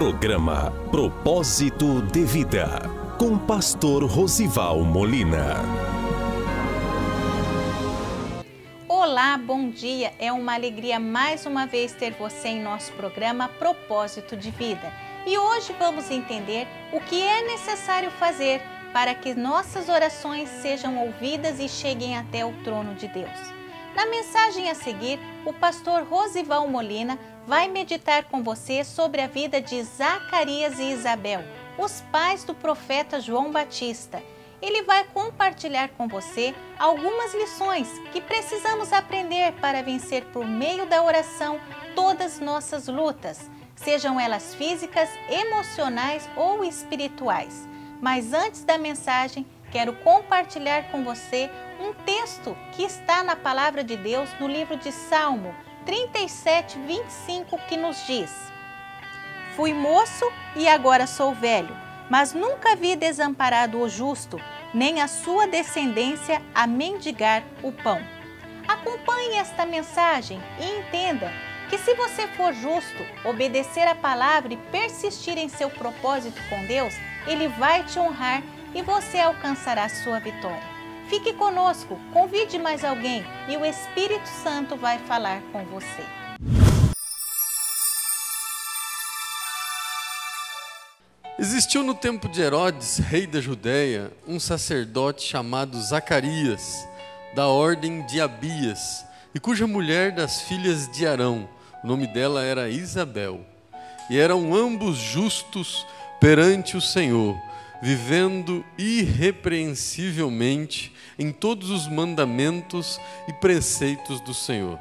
Programa Propósito de Vida, com Pastor Rosival Molina. Olá, bom dia. É uma alegria mais uma vez ter você em nosso programa Propósito de Vida. E hoje vamos entender o que é necessário fazer para que nossas orações sejam ouvidas e cheguem até o trono de Deus. Na mensagem a seguir, o pastor Rosival Molina vai meditar com você sobre a vida de Zacarias e Isabel, os pais do profeta João Batista. Ele vai compartilhar com você algumas lições que precisamos aprender para vencer por meio da oração todas nossas lutas, sejam elas físicas, emocionais ou espirituais. Mas antes da mensagem, quero compartilhar com você um texto que está na Palavra de Deus no livro de Salmo 37, 25, que nos diz: Fui moço e agora sou velho, mas nunca vi desamparado o justo, nem a sua descendência a mendigar o pão. Acompanhe esta mensagem e entenda que se você for justo, obedecer a palavra e persistir em seu propósito com Deus, Ele vai te honrar e você alcançará a sua vitória. Fique conosco, convide mais alguém e o Espírito Santo vai falar com você. Existiu no tempo de Herodes, rei da Judéia, um sacerdote chamado Zacarias, da ordem de Abias, e cuja mulher das filhas de Arão, o nome dela era Isabel. E eram ambos justos perante o Senhor, vivendo irrepreensivelmente em todos os mandamentos e preceitos do Senhor.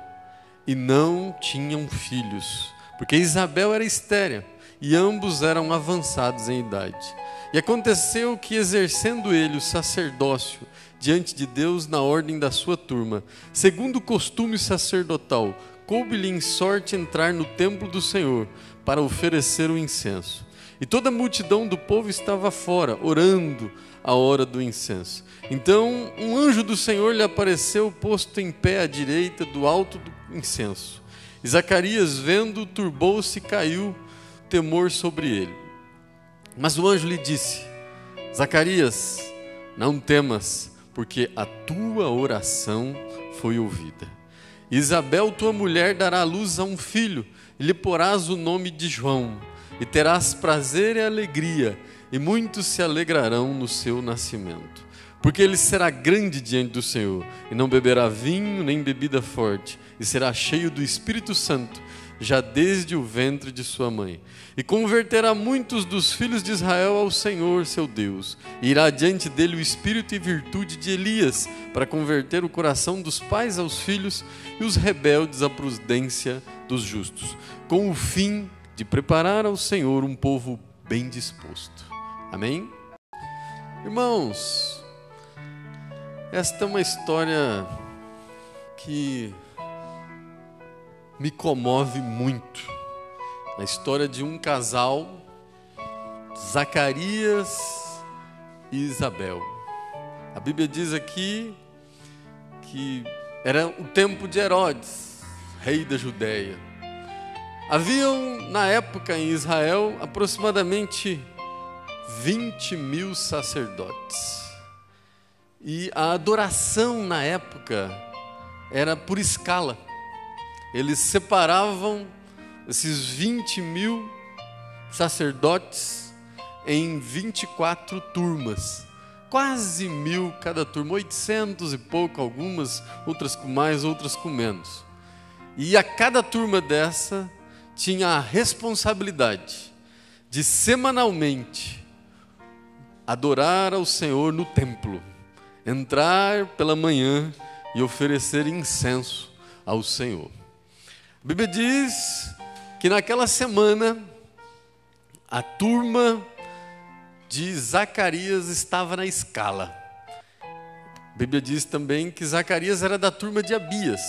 E não tinham filhos, porque Isabel era estéril, e ambos eram avançados em idade. E aconteceu que, exercendo ele o sacerdócio diante de Deus na ordem da sua turma, segundo o costume sacerdotal, coube-lhe em sorte entrar no templo do Senhor para oferecer o incenso. E toda a multidão do povo estava fora, orando a hora do incenso. Então um anjo do Senhor lhe apareceu posto em pé à direita do alto do incenso. E Zacarias, vendo, turbou-se e caiu temor sobre ele. Mas o anjo lhe disse: Zacarias, não temas, porque a tua oração foi ouvida. Isabel, tua mulher, dará à luz a um filho, e lhe porás o nome de João. E terás prazer e alegria, e muitos se alegrarão no seu nascimento. Porque ele será grande diante do Senhor, e não beberá vinho nem bebida forte, e será cheio do Espírito Santo, já desde o ventre de sua mãe. E converterá muitos dos filhos de Israel ao Senhor seu Deus. E irá diante dele o espírito e virtude de Elias, para converter o coração dos pais aos filhos, e os rebeldes à prudência dos justos, com o fim de preparar ao Senhor um povo bem disposto. Amém? Irmãos, esta é uma história que me comove muito. A história de um casal, Zacarias e Isabel. A Bíblia diz aqui que era o tempo de Herodes, rei da Judéia. Haviam, na época em Israel, aproximadamente 20 mil sacerdotes. E a adoração na época era por escala. Eles separavam esses 20 mil sacerdotes em 24 turmas. Quase 1000 cada turma, 800 e pouco, algumas, outras com mais, outras com menos. E a cada turma dessa tinha a responsabilidade de semanalmente adorar ao Senhor no templo, entrar pela manhã e oferecer incenso ao Senhor. A Bíblia diz que naquela semana a turma de Zacarias estava na escala. A Bíblia diz também que Zacarias era da turma de Abias.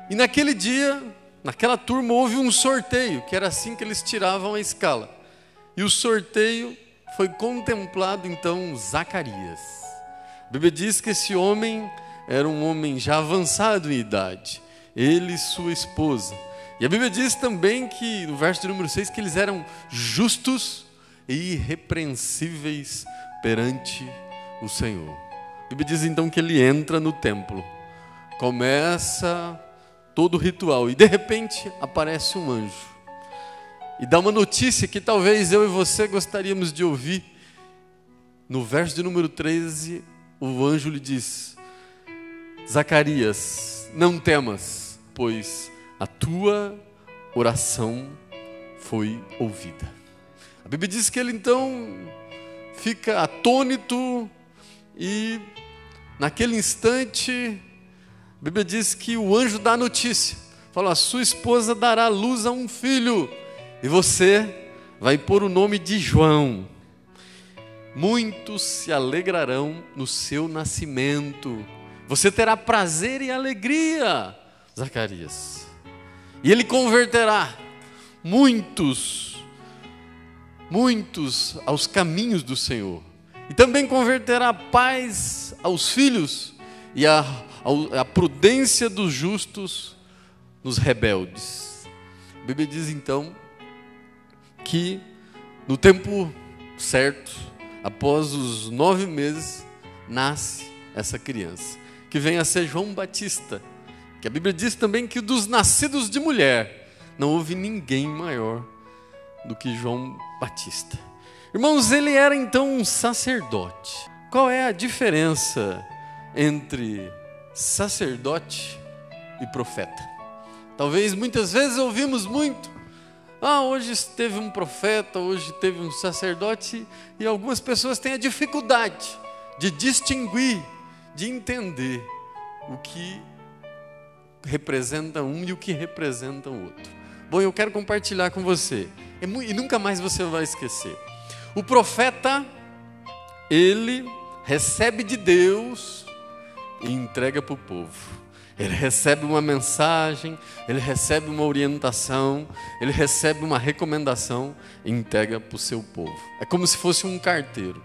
E naquele dia, naquela turma, houve um sorteio, que era assim que eles tiravam a escala. E o sorteio foi contemplado, então, Zacarias. A Bíblia diz que esse homem era um homem já avançado em idade. Ele e sua esposa. E a Bíblia diz também que, no verso de número 6, que eles eram justos e irrepreensíveis perante o Senhor. A Bíblia diz então que ele entra no templo, começa todo o ritual e de repente aparece um anjo e dá uma notícia que talvez eu e você gostaríamos de ouvir. No verso de número 13, o anjo lhe diz: Zacarias, não temas, pois a tua oração foi ouvida. A Bíblia diz que ele então fica atônito e naquele instante a Bíblia diz que o anjo dá a notícia, fala: a sua esposa dará luz a um filho e você vai pôr o nome de João. Muitos se alegrarão no seu nascimento, você terá prazer e alegria, Zacarias, e ele converterá muitos aos caminhos do Senhor, e também converterá pais aos filhos e a prudência dos justos nos rebeldes. A Bíblia diz então que no tempo certo, após os 9 meses, nasce essa criança, que vem a ser João Batista, que a Bíblia diz também que dos nascidos de mulher não houve ninguém maior do que João Batista. Irmãos, ele era então um sacerdote. Qual é a diferença entre sacerdote e profeta? Talvez muitas vezes ouvimos muito: hoje teve um profeta, hoje teve um sacerdote, e algumas pessoas têm a dificuldade de distinguir, de entender o que representa um e o que representa o outro. Bom, eu quero compartilhar com você, e nunca mais você vai esquecer. O profeta, ele recebe de Deus e entrega para o povo. Ele recebe uma mensagem, ele recebe uma orientação, ele recebe uma recomendação e entrega para o seu povo. É como se fosse um carteiro.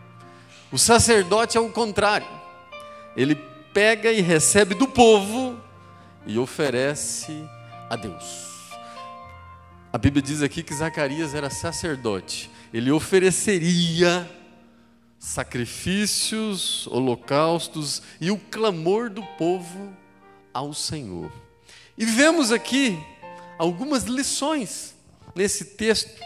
O sacerdote é o contrário. Ele pega e recebe do povo e oferece a Deus. A Bíblia diz aqui que Zacarias era sacerdote. Ele ofereceria sacrifícios, holocaustos e o clamor do povo ao Senhor. E vemos aqui algumas lições nesse texto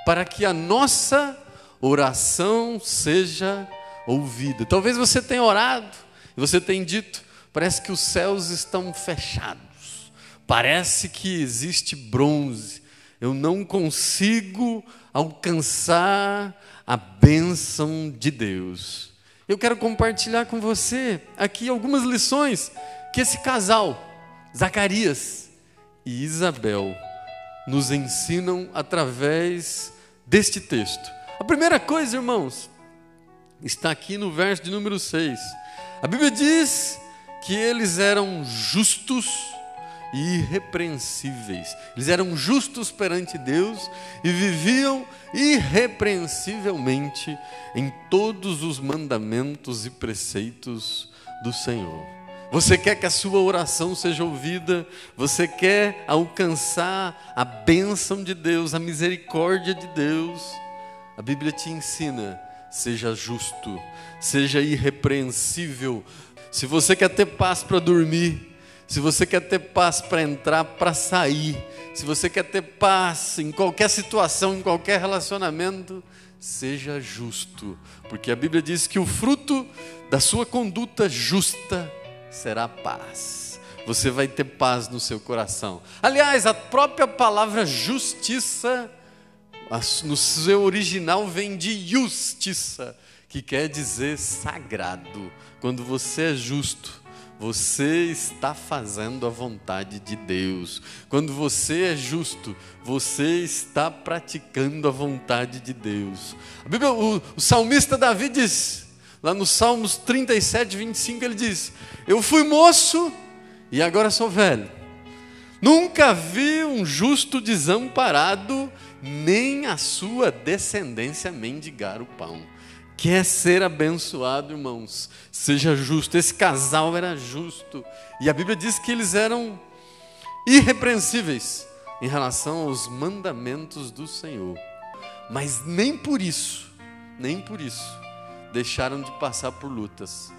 para que a nossa oração seja ouvida. Talvez você tenha orado e você tenha dito: parece que os céus estão fechados, parece que existe bronze, eu não consigo alcançar a bênção de Deus. Eu quero compartilhar com você aqui algumas lições que esse casal, Zacarias e Isabel, nos ensinam através deste texto. A primeira coisa, irmãos, está aqui no verso de número 6. A Bíblia diz que eles eram justos e irrepreensíveis. Eles eram justos perante Deus e viviam irrepreensivelmente em todos os mandamentos e preceitos do Senhor. Você quer que a sua oração seja ouvida? Você quer alcançar a bênção de Deus, a misericórdia de Deus? A Bíblia te ensina: seja justo, seja irrepreensível. Se você quer ter paz para dormir, se você quer ter paz para entrar, para sair, se você quer ter paz em qualquer situação, em qualquer relacionamento, seja justo, porque a Bíblia diz que o fruto da sua conduta justa será paz. Você vai ter paz no seu coração. Aliás, a própria palavra justiça, no seu original, vem de justiça, que quer dizer sagrado. Quando você é justo, você está fazendo a vontade de Deus. Quando você é justo, você está praticando a vontade de Deus. A Bíblia, o salmista Davi diz, lá no Salmos 37, 25, ele diz: eu fui moço e agora sou velho. Nunca vi um justo desamparado, nem a sua descendência mendigar o pão. Quer ser abençoado, irmãos? Seja justo. Esse casal era justo. E a Bíblia diz que eles eram irrepreensíveis em relação aos mandamentos do Senhor. Mas nem por isso, deixaram de passar por lutas.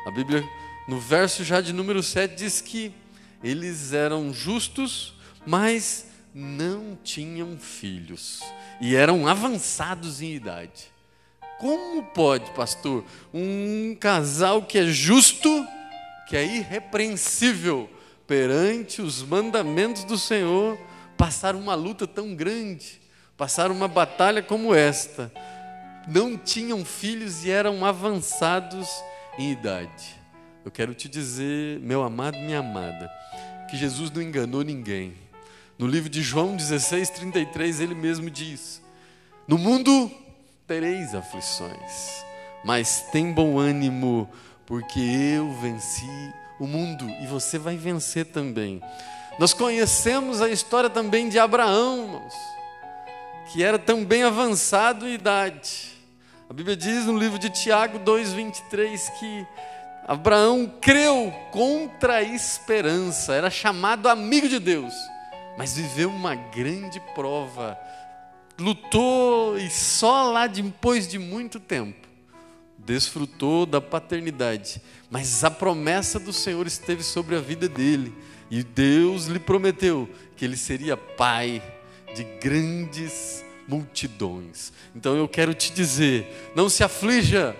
A Bíblia, no verso já de número 7, diz que eles eram justos, mas não tinham filhos e eram avançados em idade. Como pode, pastor, um casal que é justo, que é irrepreensível perante os mandamentos do Senhor, passar uma luta tão grande, passar uma batalha como esta? Não tinham filhos e eram avançados em idade. Eu quero te dizer, meu amado, minha amada, que Jesus não enganou ninguém. No livro de João 16:33, ele mesmo diz: no mundo tereis aflições, mas tem bom ânimo, porque eu venci o mundo e você vai vencer também. Nós conhecemos a história também de Abraão, irmãos, que era também avançado em idade. A Bíblia diz no livro de Tiago 2:23 que Abraão creu contra a esperança, era chamado amigo de Deus, mas viveu uma grande prova, lutou e só lá depois de muito tempo desfrutou da paternidade. Mas a promessa do Senhor esteve sobre a vida dele e Deus lhe prometeu que ele seria pai de grandes multidões. Então eu quero te dizer, não se aflija.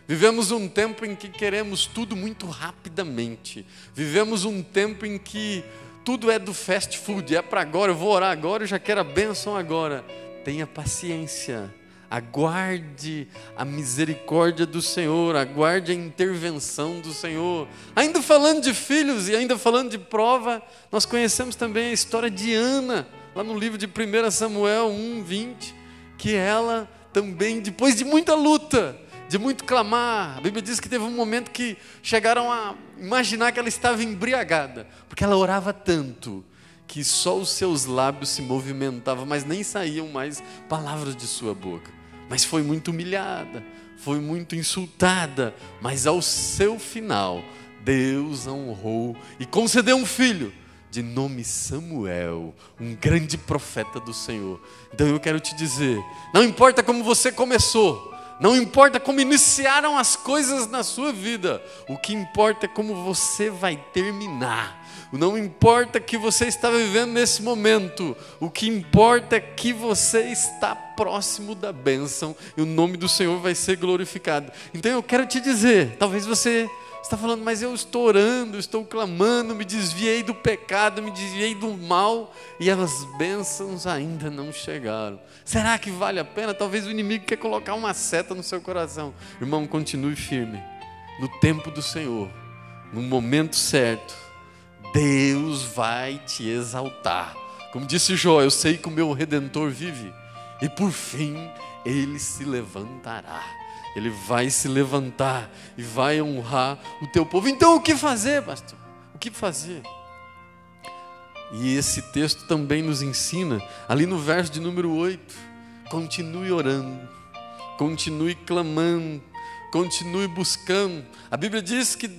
Vivemos um tempo em que queremos tudo muito rapidamente. Vivemos um tempo em que tudo é do fast food, é para agora, eu vou orar agora, eu já quero a bênção agora. Tenha paciência, aguarde a misericórdia do Senhor, aguarde a intervenção do Senhor. Ainda falando de filhos e ainda falando de prova, nós conhecemos também a história de Ana, lá no livro de 1 Samuel 1:20, que ela também, depois de muita luta, de muito clamar, a Bíblia diz que teve um momento que chegaram a imaginar que ela estava embriagada, porque ela orava tanto, que só os seus lábios se movimentavam, mas nem saíam mais palavras de sua boca. Mas foi muito humilhada, foi muito insultada, mas ao seu final, Deus a honrou e concedeu um filho, de nome Samuel, um grande profeta do Senhor. Então eu quero te dizer, não importa como você começou, não importa como iniciaram as coisas na sua vida, o que importa é como você vai terminar. Não importa que você está vivendo nesse momento, o que importa é que você está próximo da bênção e o nome do Senhor vai ser glorificado. Então eu quero te dizer, talvez você está falando, mas eu estou orando, estou clamando, me desviei do pecado, me desviei do mal e as bênçãos ainda não chegaram. Será que vale a pena? Talvez o inimigo quer colocar uma seta no seu coração. Irmão, continue firme. No tempo do Senhor, no momento certo, Deus vai te exaltar. Como disse Jó, eu sei que o meu Redentor vive e por fim ele se levantará. Ele vai se levantar e vai honrar o teu povo. Então o que fazer, pastor? O que fazer? E esse texto também nos ensina, ali no verso de número 8, continue orando, continue clamando, continue buscando. A Bíblia diz que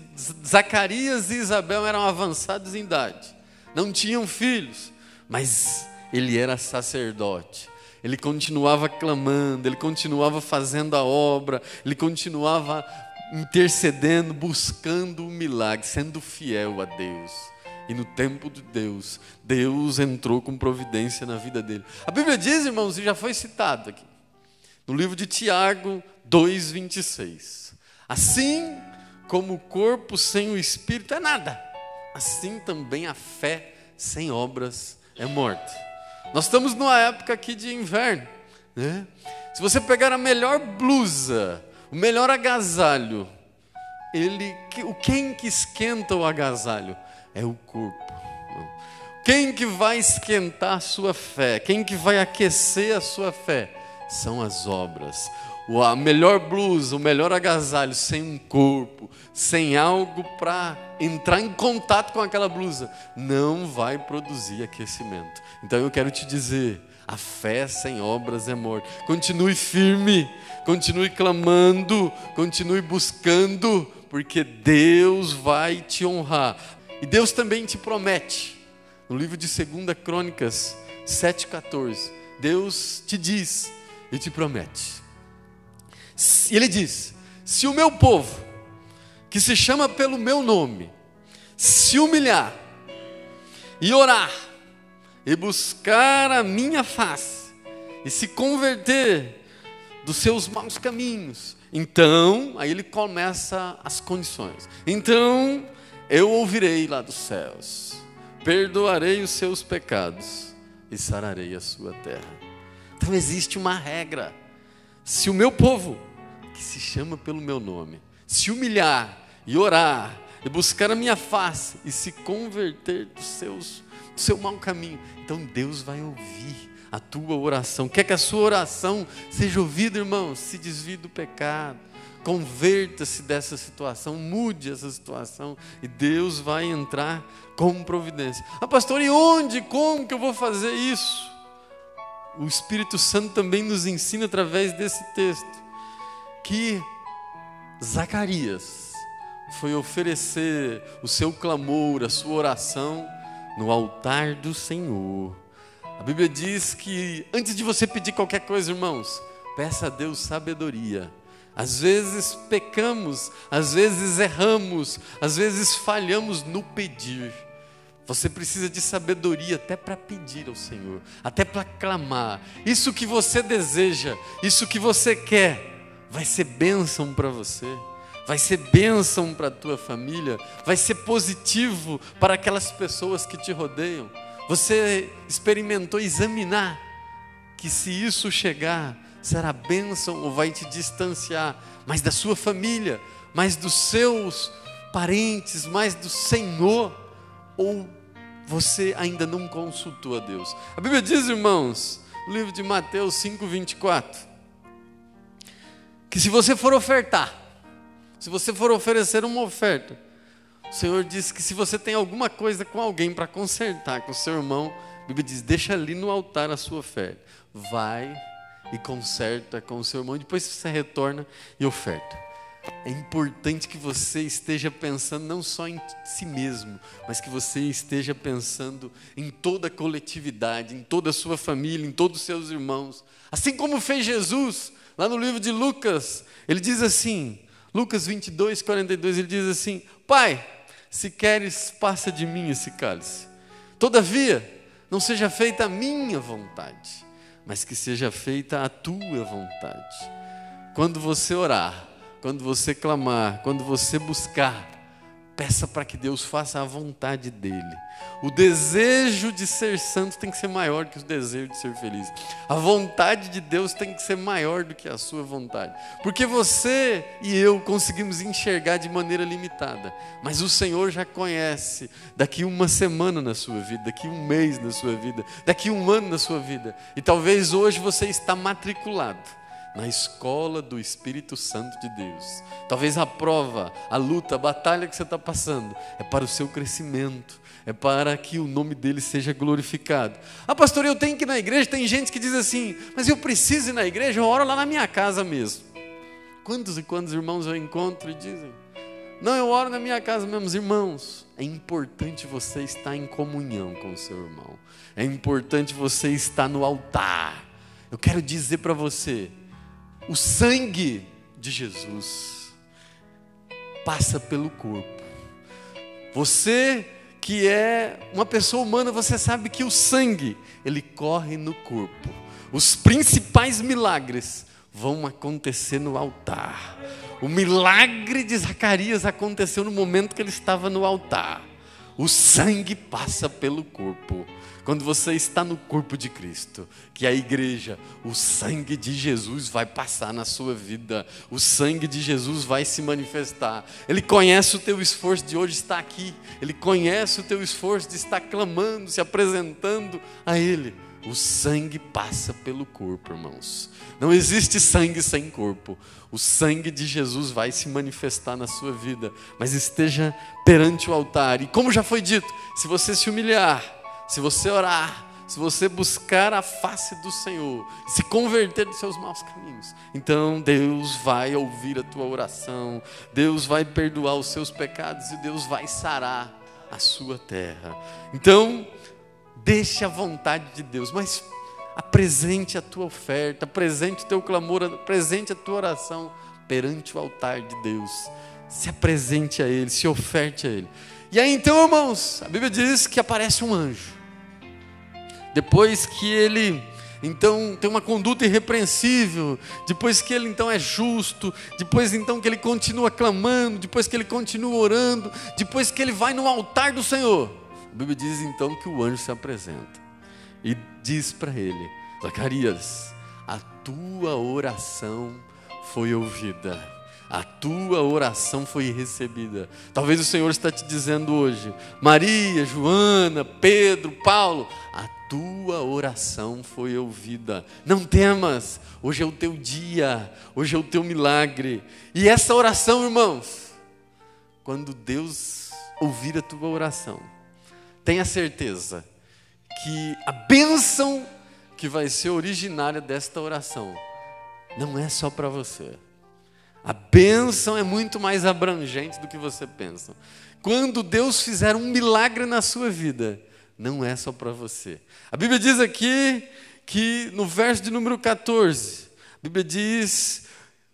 Zacarias e Isabel eram avançados em idade, não tinham filhos, mas ele era sacerdote. Ele continuava clamando, ele continuava fazendo a obra, ele continuava intercedendo, buscando o milagre, sendo fiel a Deus. E no tempo de Deus, Deus entrou com providência na vida dele. A Bíblia diz, irmãos, e já foi citado aqui, no livro de Tiago 2:26. Assim como o corpo sem o espírito é nada, assim também a fé sem obras é morta. Nós estamos numa época aqui de inverno, né? Se você pegar a melhor blusa, o melhor agasalho, quem que esquenta o agasalho? É o corpo. Quem que vai esquentar a sua fé? Quem que vai aquecer a sua fé? São as obras. A melhor blusa, o melhor agasalho, sem um corpo, sem algo para entrar em contato com aquela blusa, não vai produzir aquecimento. Então eu quero te dizer, a fé sem obras é morte. Continue firme, continue clamando, continue buscando, porque Deus vai te honrar. E Deus também te promete, no livro de 2 Crônicas, 7,14, Deus te diz e te promete. Ele diz: se o meu povo, que se chama pelo meu nome, se humilhar e orar e buscar a minha face e se converter dos seus maus caminhos, então, aí ele começa as condições. Então eu ouvirei lá dos céus, perdoarei os seus pecados e sararei a sua terra. Então existe uma regra: se o meu povo, que se chama pelo meu nome, se humilhar e orar e buscar a minha face e se converter do seu mau caminho, então Deus vai ouvir a tua oração. Quer que a sua oração seja ouvida, irmão? Se desvie do pecado, converta-se dessa situação, mude essa situação e Deus vai entrar com providência. Ah, pastor, e onde, como que eu vou fazer isso? O Espírito Santo também nos ensina através desse texto que Zacarias foi oferecer o seu clamor, a sua oração no altar do Senhor. A Bíblia diz que antes de você pedir qualquer coisa, irmãos, peça a Deus sabedoria. Às vezes pecamos, às vezes erramos, às vezes falhamos no pedir. Você precisa de sabedoria até para pedir ao Senhor, até para clamar. Isso que você deseja, isso que você quer, vai ser bênção para você, vai ser bênção para a tua família, vai ser positivo para aquelas pessoas que te rodeiam. Você experimentou examinar que se isso chegar, será bênção ou vai te distanciar mais da sua família, mais dos seus parentes, mais do Senhor, ou você ainda não consultou a Deus? A Bíblia diz, irmãos, no livro de Mateus 5:24, que se você for ofertar, se você for oferecer uma oferta, o Senhor diz que se você tem alguma coisa com alguém para consertar com o seu irmão, a Bíblia diz: deixa ali no altar a sua oferta, vai e conserta com o seu irmão, e depois você retorna e oferta. É importante que você esteja pensando não só em si mesmo, mas que você esteja pensando em toda a coletividade, em toda a sua família, em todos os seus irmãos. Assim como fez Jesus, lá no livro de Lucas, ele diz assim, Lucas 22:42, ele diz assim: Pai, se queres, passa de mim esse cálice. Todavia, não seja feita a minha vontade, mas que seja feita a tua vontade. Quando você orar, quando você clamar, quando você buscar, peça para que Deus faça a vontade dEle. O desejo de ser santo tem que ser maior que o desejo de ser feliz. A vontade de Deus tem que ser maior do que a sua vontade. Porque você e eu conseguimos enxergar de maneira limitada. Mas o Senhor já conhece daqui uma semana na sua vida, daqui um mês na sua vida, daqui um ano na sua vida. E talvez hoje você está matriculado na escola do Espírito Santo de Deus. Talvez a prova, a luta, a batalha que você está passando é para o seu crescimento, é para que o nome dele seja glorificado. Ah, pastor, eu tenho que ir na igreja. Tem gente que diz assim: mas eu preciso ir na igreja, eu oro lá na minha casa mesmo. Quantos e quantos irmãos eu encontro e dizem: não, eu oro na minha casa mesmo. Irmãos, é importante você estar em comunhão com o seu irmão, é importante você estar no altar. Eu quero dizer para você, o sangue de Jesus passa pelo corpo. Você que é uma pessoa humana, você sabe que o sangue, ele corre no corpo. Os principais milagres vão acontecer no altar. O milagre de Zacarias aconteceu no momento que ele estava no altar. O sangue passa pelo corpo. Quando você está no corpo de Cristo, que é a igreja, o sangue de Jesus vai passar na sua vida. O sangue de Jesus vai se manifestar. Ele conhece o teu esforço de hoje estar aqui. Ele conhece o teu esforço de estar clamando, se apresentando a Ele. O sangue passa pelo corpo, irmãos. Não existe sangue sem corpo. O sangue de Jesus vai se manifestar na sua vida. Mas esteja perante o altar. E como já foi dito, se você se humilhar, se você orar, se você buscar a face do Senhor, se converter dos seus maus caminhos, então Deus vai ouvir a tua oração, Deus vai perdoar os seus pecados e Deus vai sarar a sua terra. Então, deixe a vontade de Deus, mas apresente a tua oferta, apresente o teu clamor, apresente a tua oração perante o altar de Deus. Se apresente a Ele, se oferte a Ele. E aí então, irmãos, a Bíblia diz que aparece um anjo. Depois que ele então tem uma conduta irrepreensível, depois que ele então é justo, depois então que ele continua clamando, depois que ele continua orando, depois que ele vai no altar do Senhor, a Bíblia diz então que o anjo se apresenta e diz para ele: Zacarias, a tua oração foi ouvida, a tua oração foi recebida. Talvez o Senhor está te dizendo hoje: Maria, Joana, Pedro, Paulo, a tua oração foi ouvida. Não temas, hoje é o teu dia, hoje é o teu milagre. E essa oração, irmãos, quando Deus ouvir a tua oração, tenha certeza que a bênção que vai ser originária desta oração não é só para você. A bênção é muito mais abrangente do que você pensa. Quando Deus fizer um milagre na sua vida, não é só para você. A Bíblia diz aqui que no verso de número 14, a Bíblia diz,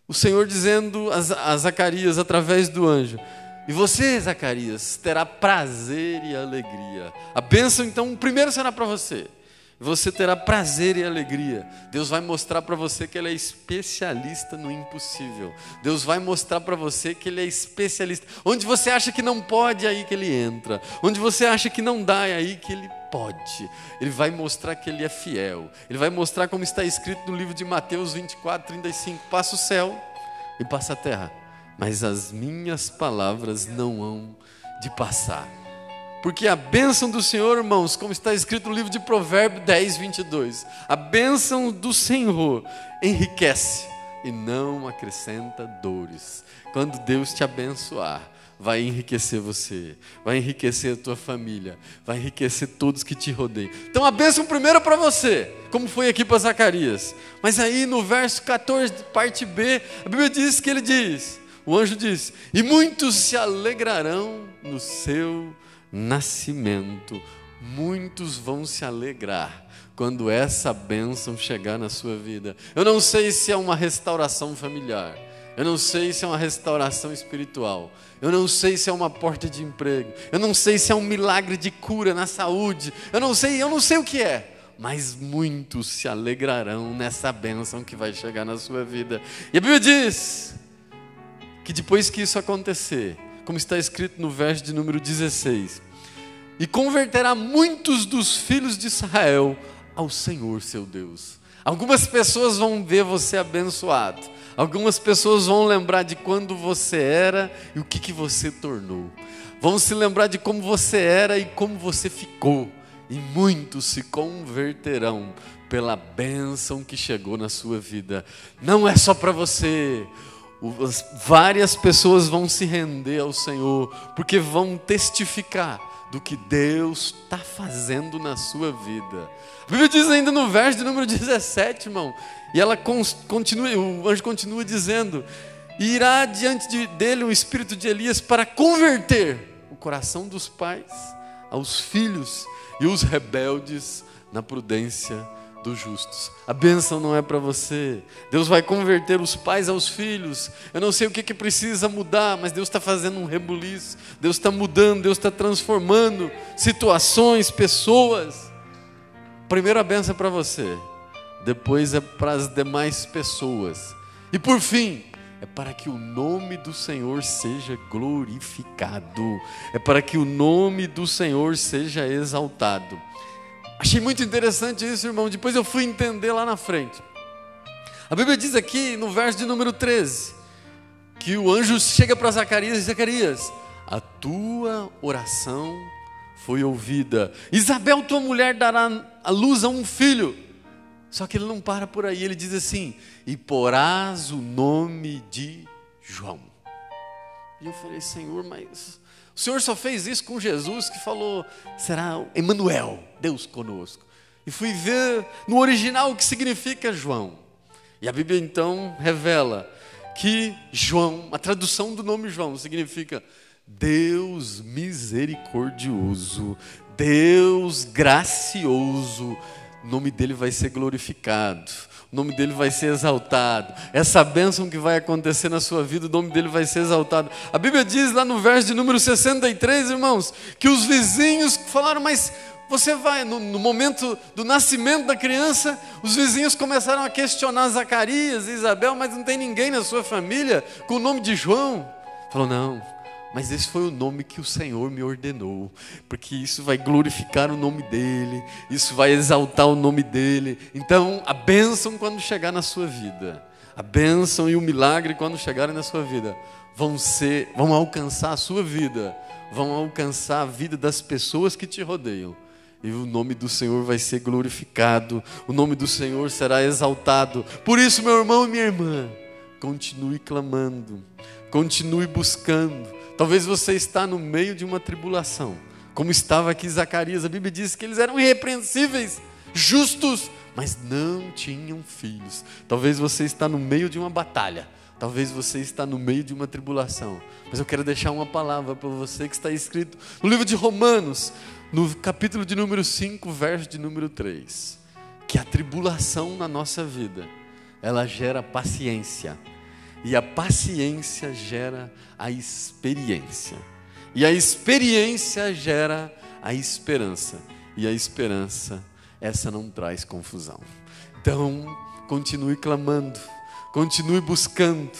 o Senhor dizendo a Zacarias através do anjo: e você, Zacarias, terá prazer e alegria. A bênção então primeiro será para você. Você terá prazer e alegria. Deus vai mostrar para você que Ele é especialista no impossível. Deus vai mostrar para você que Ele é especialista. Onde você acha que não pode, é aí que Ele entra. Onde você acha que não dá, é aí que Ele pode. Ele vai mostrar que Ele é fiel. Ele vai mostrar como está escrito no livro de Mateus 24:35. Passa o céu e passa a terra, mas as minhas palavras não hão de passar. Porque a bênção do Senhor, irmãos, como está escrito no livro de Provérbios 10:22, a bênção do Senhor enriquece e não acrescenta dores. Quando Deus te abençoar, vai enriquecer você, vai enriquecer a tua família, vai enriquecer todos que te rodeiam. Então a bênção primeiro é para você, como foi aqui para Zacarias. Mas aí no verso 14, parte B, a Bíblia diz que o anjo diz: e muitos se alegrarão no seu nascimento. Muitos vão se alegrar quando essa bênção chegar na sua vida. Eu não sei se é uma restauração familiar, eu não sei se é uma restauração espiritual, eu não sei se é uma porta de emprego, eu não sei se é um milagre de cura na saúde, eu não sei o que é, mas muitos se alegrarão nessa bênção que vai chegar na sua vida. E a Bíblia diz que depois que isso acontecer, como está escrito no verso de número 16, e converterá muitos dos filhos de Israel ao Senhor seu Deus. Algumas pessoas vão ver você abençoado, algumas pessoas vão lembrar de quando você era e o que você tornou, vão se lembrar de como você era e como você ficou, e muitos se converterão pela bênção que chegou na sua vida. Não é só para você. Várias pessoas vão se render ao Senhor, porque vão testificar do que Deus está fazendo na sua vida. A Bíblia diz ainda no verso de número 17, irmão, e ela continua, o anjo continua dizendo: e irá diante dele o espírito de Elias para converter o coração dos pais aos filhos e os rebeldes na prudência dos justos. A bênção não é para você. Deus vai converter os pais aos filhos. Eu não sei o que precisa mudar, mas Deus está fazendo um rebuliço. Deus está mudando, Deus está transformando situações, pessoas. Primeiro a bênção é para você, depois é para as demais pessoas, e por fim é para que o nome do Senhor seja glorificado, é para que o nome do Senhor seja exaltado. Achei muito interessante isso, irmão. Depois eu fui entender lá na frente. A Bíblia diz aqui no verso de número 13 que o anjo chega para Zacarias e diz: Zacarias, a tua oração foi ouvida. Isabel, tua mulher, dará à luz a um filho. Só que ele não para por aí, ele diz assim: e porás o nome de João. E eu falei: Senhor, mas o Senhor só fez isso com Jesus, que falou: será Emanuel, Deus conosco. E fui ver no original o que significa João. E a Bíblia então revela que João, a tradução do nome João significa Deus misericordioso, Deus gracioso, o nome dele vai ser glorificado, o nome dele vai ser exaltado. Essa bênção que vai acontecer na sua vida, o nome dele vai ser exaltado. A Bíblia diz lá no verso de número 63, irmãos, que os vizinhos falaram, mas você vai, no momento do nascimento da criança, os vizinhos começaram a questionar Zacarias e Isabel, mas não tem ninguém na sua família com o nome de João. Falou, não, mas esse foi o nome que o Senhor me ordenou, porque isso vai glorificar o nome dele, isso vai exaltar o nome dele. Então, a bênção quando chegar na sua vida, a bênção e o milagre quando chegarem na sua vida, vão alcançar a sua vida, vão alcançar a vida das pessoas que te rodeiam. E o nome do Senhor vai ser glorificado, o nome do Senhor será exaltado. Por isso, meu irmão e minha irmã, continue clamando, continue buscando. Talvez você está no meio de uma tribulação, como estava aqui Zacarias. A Bíblia diz que eles eram irrepreensíveis, justos, mas não tinham filhos. Talvez você está no meio de uma batalha, talvez você está no meio de uma tribulação, mas eu quero deixar uma palavra para você que está escrito no livro de Romanos, no capítulo de número 5, verso de número 3, que a tribulação na nossa vida, ela gera paciência, e a paciência gera a experiência, e a experiência gera a esperança, e a esperança, essa não traz confusão. Então, continue clamando, continue buscando,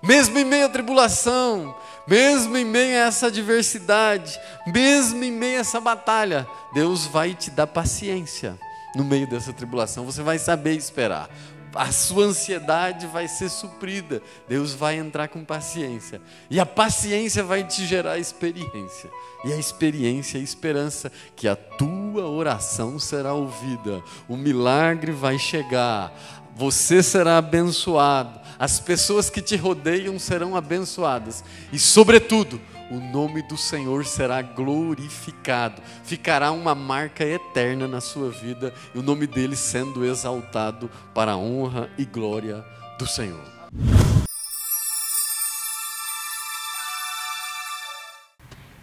mesmo em meio à tribulação, mesmo em meio a essa adversidade, mesmo em meio a essa batalha, Deus vai te dar paciência no meio dessa tribulação. Você vai saber esperar, a sua ansiedade vai ser suprida, Deus vai entrar com paciência, e a paciência vai te gerar experiência, e a experiência é a esperança, que a tua oração será ouvida, o milagre vai chegar, você será abençoado, as pessoas que te rodeiam serão abençoadas, e sobretudo, o nome do Senhor será glorificado, ficará uma marca eterna na sua vida, e o nome dele sendo exaltado para a honra e glória do Senhor.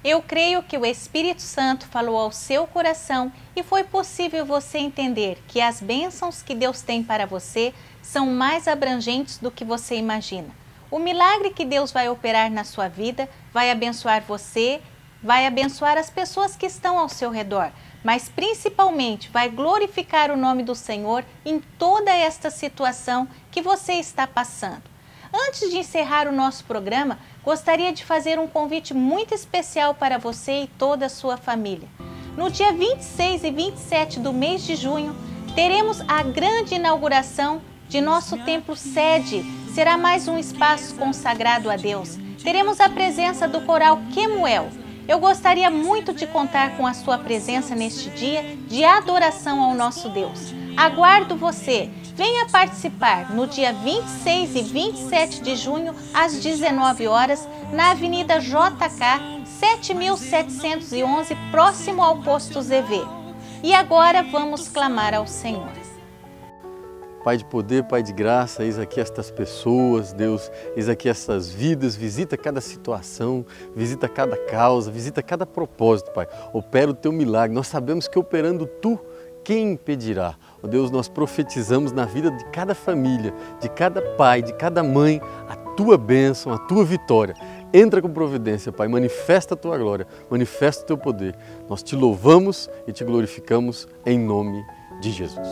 Eu creio que o Espírito Santo falou ao seu coração e foi possível você entender que as bênçãos que Deus tem para você são mais abrangentes do que você imagina. O milagre que Deus vai operar na sua vida vai abençoar você, vai abençoar as pessoas que estão ao seu redor, mas principalmente vai glorificar o nome do Senhor em toda esta situação que você está passando. Antes de encerrar o nosso programa, gostaria de fazer um convite muito especial para você e toda a sua família. No dia 26 e 27 do mês de junho, teremos a grande inauguração de nosso templo sede. Será mais um espaço consagrado a Deus. Teremos a presença do coral Quemuel. Eu gostaria muito de contar com a sua presença neste dia de adoração ao nosso Deus. Aguardo você. Venha participar no dia 26 e 27 de junho, às 19 horas, na Avenida JK, 7711, próximo ao posto ZV. E agora vamos clamar ao Senhor. Pai de poder, Pai de graça, eis aqui estas pessoas, Deus, eis aqui essas vidas, visita cada situação, visita cada causa, visita cada propósito, Pai. Opera o Teu milagre, nós sabemos que operando Tu, quem impedirá? Ó Deus, nós profetizamos na vida de cada família, de cada pai, de cada mãe, a Tua bênção, a Tua vitória. Entra com providência, Pai, manifesta a Tua glória, manifesta o Teu poder. Nós Te louvamos e Te glorificamos em nome de Jesus.